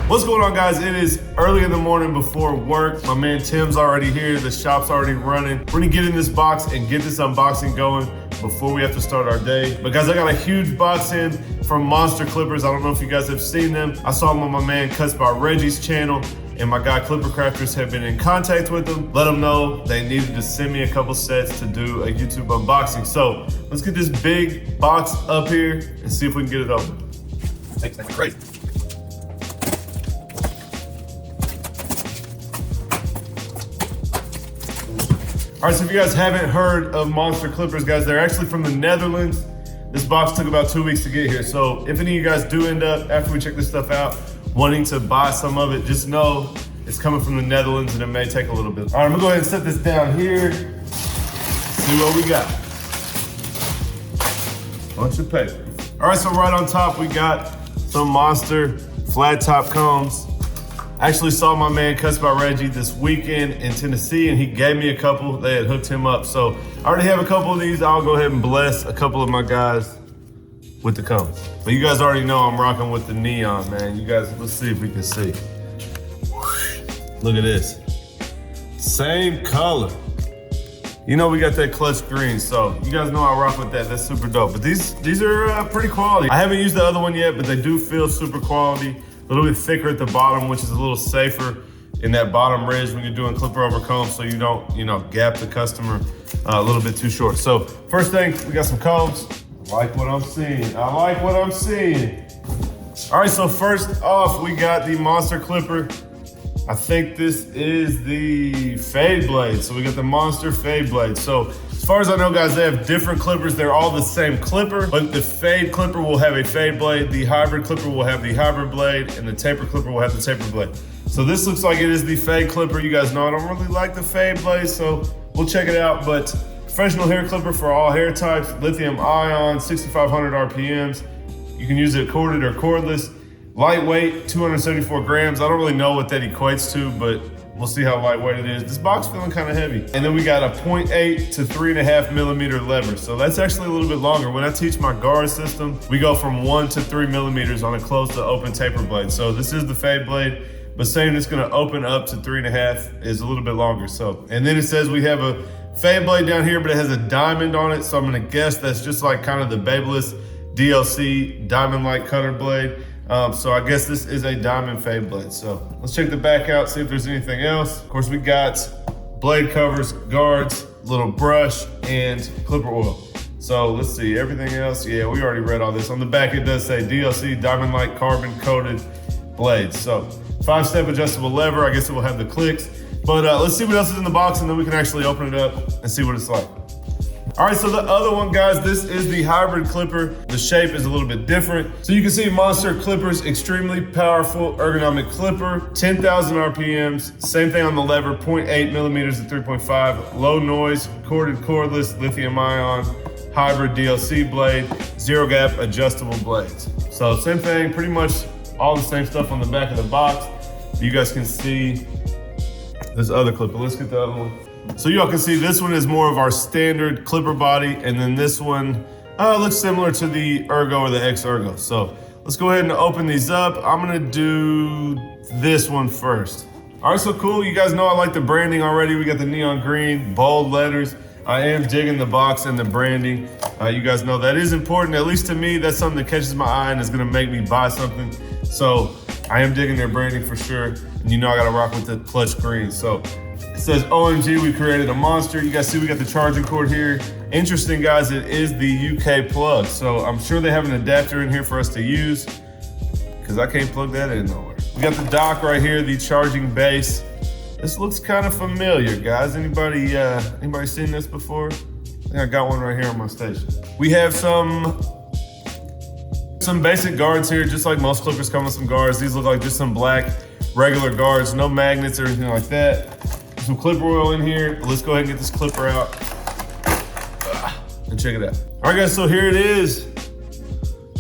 What's going on, guys? It is early in the morning before work. My man Tim's already here. The shop's already running. We're gonna get in this box and get this unboxing going before we have to start our day. But guys, I got a huge box in from Monster Clippers. I don't know if you guys have seen them. I saw them on my man Cuts by Reggie's channel, and my guy Clipper Crafters have been in contact with them. Let them know they needed to send me a couple sets to do a YouTube unboxing. So let's get this big box up here and see if we can get it open. Thanks, great. All right, so if you guys haven't heard of Monster Clippers, guys, they're actually from the Netherlands. This box took about 2 weeks to get here. So if any of you guys do end up, after we check this stuff out, wanting to buy some of it, just know it's coming from the Netherlands and it may take a little bit. All right, I'm gonna go ahead and set this down here. See what we got. Bunch of paper. All right, so right on top, we got some Monster flat top combs. I actually saw my man Cuts by Reggie this weekend in Tennessee, and he gave me a couple. They had hooked him up. So I already have a couple of these. I'll go ahead and bless a couple of my guys with the combs. But you guys already know I'm rocking with the neon, man. You guys, let's see if we can see. Look at this. Same color. You know we got that Klutch green, so you guys know I rock with that. That's super dope. But these are pretty quality. I haven't used the other one yet, but they do feel super quality. A little bit thicker at the bottom, which is a little safer in that bottom ridge when you're doing clipper over comb, so you don't, gap the customer a little bit too short. So first thing, we got some combs. I like what I'm seeing. I like what I'm seeing. All right, so first off, we got the Monster Clipper. I think this is the fade blade. So we got the Monster fade blade. So as far as I know, guys, they have different clippers. They're all the same clipper, but the fade clipper will have a fade blade, the hybrid clipper will have the hybrid blade, and the taper clipper will have the taper blade. So this looks like it is the fade clipper. You guys know I don't really like the fade blade, so we'll check it out. But professional hair clipper for all hair types, lithium ion, 6,500 RPMs. You can use it corded or cordless. Lightweight, 274 grams. I don't really know what that equates to, but we'll see how lightweight it is. This box feeling kind of heavy. And then we got a 0.8 to 3.5 millimeter lever. So that's actually a little bit longer. When I teach my guard system, we go from 1 to 3 millimeters on a closed to open taper blade. So this is the fade blade, but saying it's gonna open up to 3.5 is a little bit longer. So, and then it says we have a fade blade down here, but it has a diamond on it. So I'm gonna guess that's just like kind of the Babyliss DLC diamond-like cutter blade. So I guess this is a diamond fade blade. So let's check the back out, see if there's anything else. Of course, we got blade covers, guards, little brush, and clipper oil. So let's see, everything else, yeah, we already read all this. On the back, it does say DLC diamond-like carbon-coated blades. So 5-step adjustable lever, I guess it will have the clicks. But let's see what else is in the box, and then we can actually open it up and see what it's like. All right, so the other one, guys, this is the hybrid clipper. The shape is a little bit different. So you can see Monster Clipper's extremely powerful ergonomic clipper, 10,000 RPMs, same thing on the lever, 0.8 millimeters to 3.5, low noise, corded cordless, lithium ion, hybrid DLC blade, zero gap adjustable blades. So same thing, pretty much all the same stuff on the back of the box. You guys can see this other clipper. Let's get the other one. So y'all can see this one is more of our standard clipper body, and then this one looks similar to the Ergo or the XErgo. So let's go ahead and open these up. I'm gonna do this one first. All right, so cool. You guys know I like the branding already. We got the neon green, bold letters. I am digging the box and the branding. You guys know that is important, at least to me. That's something that catches my eye and is gonna make me buy something. So I am digging their branding for sure. And you know I gotta rock with the Klutch green. So it says OMG, we created a monster. You guys see we got the charging cord here. Interesting, guys, it is the UK plug. So I'm sure they have an adapter in here for us to use, because I can't plug that in nowhere. We got the dock right here, the charging base. This looks kind of familiar, guys. Anybody seen this before? I think I got one right here on my station. We have some basic guards here, just like most clippers come with some guards. These look like just some black regular guards, no magnets or anything like that. Some clipper oil in here. Let's go ahead and get this clipper out and check it out. All right, guys, so here it is.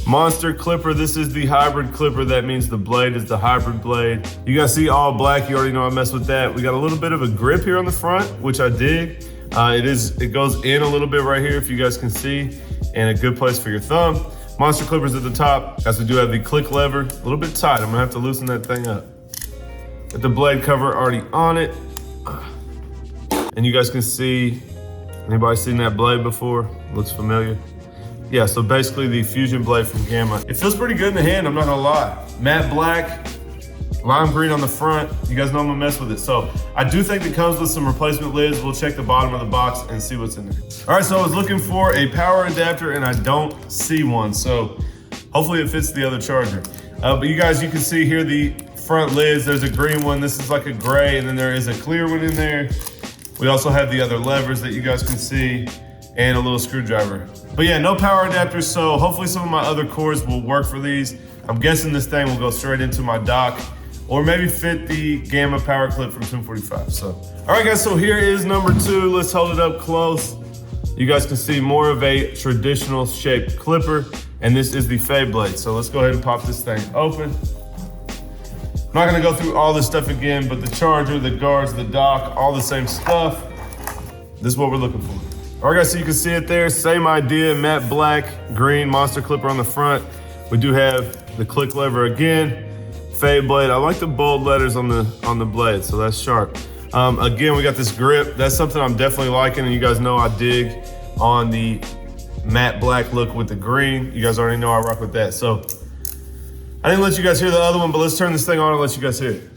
Monster Clipper. This is the hybrid clipper. That means the blade is the hybrid blade. You guys see all black. You already know I mess with that. We got a little bit of a grip here on the front, which I dig. It goes in a little bit right here, if you guys can see, and a good place for your thumb. Monster clippers at the top. Guys, we do have the click lever, a little bit tight. I'm gonna have to loosen that thing up. With the blade cover already on it. And you guys can see, anybody seen that blade before? Looks familiar. Yeah, so basically the Fusion blade from Gamma. It feels pretty good in the hand, I'm not gonna lie. Matte black, lime green on the front. You guys know I'm gonna mess with it. So I do think it comes with some replacement lids. We'll check the bottom of the box and see what's in there. All right, so I was looking for a power adapter and I don't see one. So hopefully it fits the other charger. But you guys, you can see here the front lids. There's a green one. This is like a gray, and then there is a clear one in there. We also have the other levers that you guys can see and a little screwdriver. But yeah, no power adapters, so hopefully some of my other cords will work for these. I'm guessing this thing will go straight into my dock or maybe fit the Gamma power clip from 245. So, all right guys, so here is number 2. Let's hold it up close. You guys can see more of a traditional shaped clipper, and this is the fade blade. So let's go ahead and pop this thing open. I'm not gonna go through all this stuff again, but the charger, the guards, the dock, all the same stuff. This is what we're looking for. All right guys, so you can see it there, same idea, matte black, green monster clipper on the front. We do have the click lever again, fade blade. I like the bold letters on the blade, so that's sharp. Again, we got this grip. That's something I'm definitely liking, and you guys know I dig on the matte black look with the green. You guys already know I rock with that. So I didn't let you guys hear the other one, but let's turn this thing on and let you guys hear it.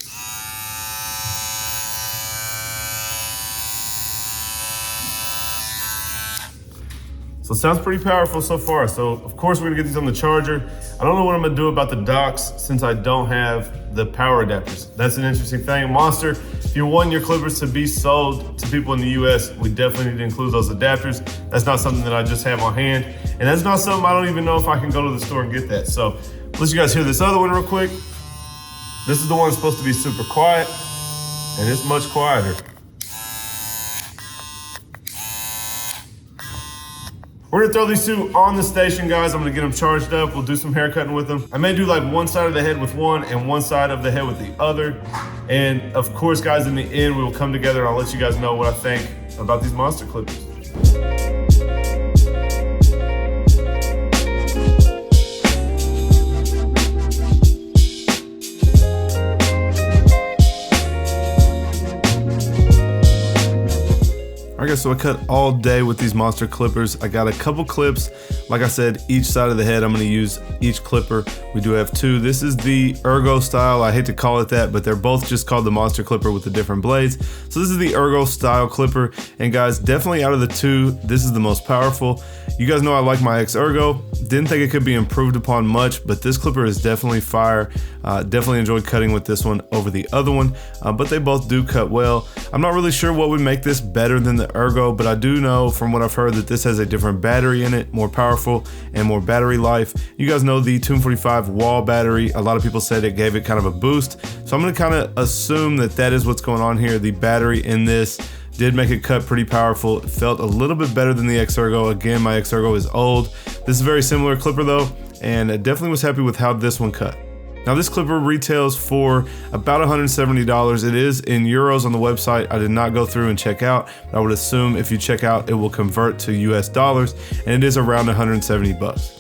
So it sounds pretty powerful so far. So of course we're gonna get these on the charger. I don't know what I'm gonna do about the docks since I don't have the power adapters. That's an interesting thing. Monster, if you want your clippers to be sold to people in the US, we definitely need to include those adapters. That's not something that I just have on hand. And that's not something I don't even know if I can go to the store and get that. So let you guys hear this other one real quick. This is the one that's supposed to be super quiet, and it's much quieter. We're gonna throw these two on the station, guys. I'm gonna get them charged up. We'll do some haircutting with them. I may do like one side of the head with one and one side of the head with the other. And of course, guys, in the end, we will come together and I'll let you guys know what I think about these monster clippers. Alright guys, so I cut all day with these monster clippers. I got a couple clips, like I said, each side of the head. I'm going to use each clipper. We do have 2. This is the Ergo style. I hate to call it that, but they're both just called the monster clipper with the different blades. So this is the Ergo style clipper, and guys, definitely out of the 2, this is the most powerful. You guys know I like my XErgo. Didn't think it could be improved upon much, but this clipper is definitely fire. Definitely enjoyed cutting with this one over the other one, but they both do cut well. I'm not really sure what would make this better than the Ergo, but I do know from what I've heard that this has a different battery in it, more powerful and more battery life. You guys know the 245 wall battery. A lot of people said it gave it kind of a boost. So I'm gonna kind of assume that that is what's going on here. The battery in this did make it cut pretty powerful. It felt a little bit better than the XErgo. Again, my XErgo is old. This is a very similar clipper though, and I definitely was happy with how this one cut. Now this clipper retails for about $170. It is in euros on the website. I did not go through and check out, but I would assume if you check out, it will convert to US dollars, and it is around 170 bucks.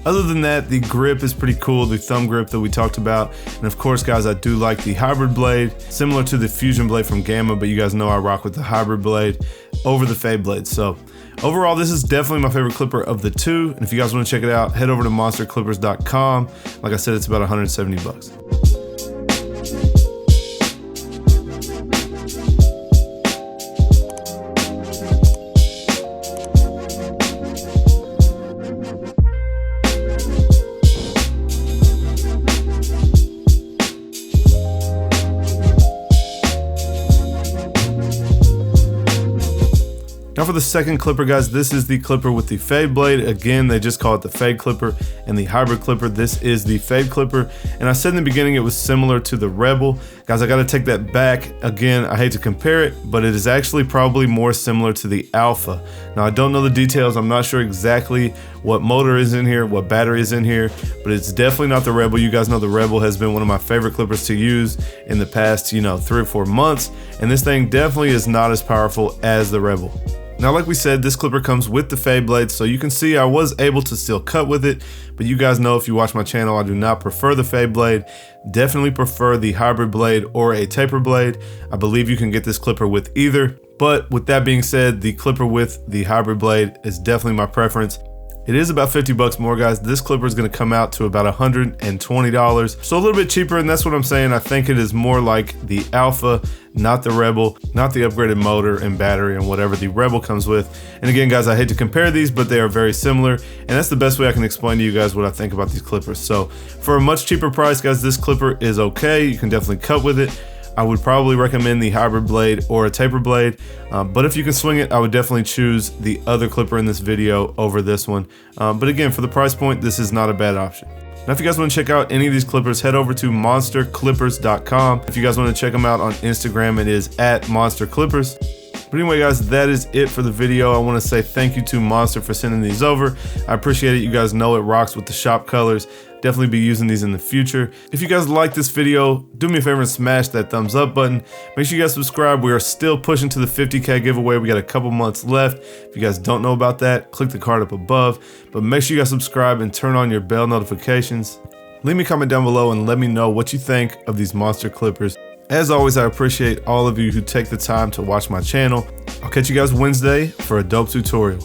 Other than that, the grip is pretty cool, the thumb grip that we talked about. And of course, guys, I do like the hybrid blade, similar to the Fusion blade from Gamma, but you guys know I rock with the hybrid blade over the fade blade. So overall, this is definitely my favorite clipper of the 2. And if you guys want to check it out, head over to monsterclippers.com. Like I said, it's about 170 bucks. Now for the second clipper, guys, this is the clipper with the fade blade. Again, they just call it the fade clipper and the hybrid clipper. This is the fade clipper. And I said in the beginning it was similar to the Rebel. Guys, I gotta take that back. Again, I hate to compare it, but it is actually probably more similar to the Alpha. Now I don't know the details. I'm not sure exactly what motor is in here, what battery is in here, but it's definitely not the Rebel. You guys know the Rebel has been one of my favorite clippers to use in the past, 3 or 4 months. And this thing definitely is not as powerful as the Rebel. Now, like we said, this clipper comes with the fade blade, so you can see I was able to still cut with it, but you guys know if you watch my channel, I do not prefer the fade blade. Definitely prefer the hybrid blade or a taper blade. I believe you can get this clipper with either, but with that being said, the clipper with the hybrid blade is definitely my preference. It is about 50 bucks more, guys. This clipper is gonna come out to about $120. So a little bit cheaper, and that's what I'm saying. I think it is more like the Alpha, not the Rebel, not the upgraded motor and battery and whatever the Rebel comes with. And again, guys, I hate to compare these, but they are very similar. And that's the best way I can explain to you guys what I think about these clippers. So for a much cheaper price, guys, this clipper is okay. You can definitely cut with it. I would probably recommend the hybrid blade or a taper blade, but if you can swing it, I would definitely choose the other clipper in this video over this one. But again, for the price point, this is not a bad option. Now, if you guys want to check out any of these clippers, head over to monsterclippers.com. If you guys want to check them out on Instagram, it is @monsterclippers. But anyway, guys, that is it for the video. I want to say thank you to Monster for sending these over. I appreciate it. You guys know it rocks with the shop colors. Definitely be using these in the future. If you guys like this video, do me a favor and smash that thumbs up button. Make sure you guys subscribe. We are still pushing to the 50K giveaway. We got a couple months left. If you guys don't know about that, click the card up above. But make sure you guys subscribe and turn on your bell notifications. Leave me a comment down below and let me know what you think of these monster clippers. As always, I appreciate all of you who take the time to watch my channel. I'll catch you guys Wednesday for a dope tutorial.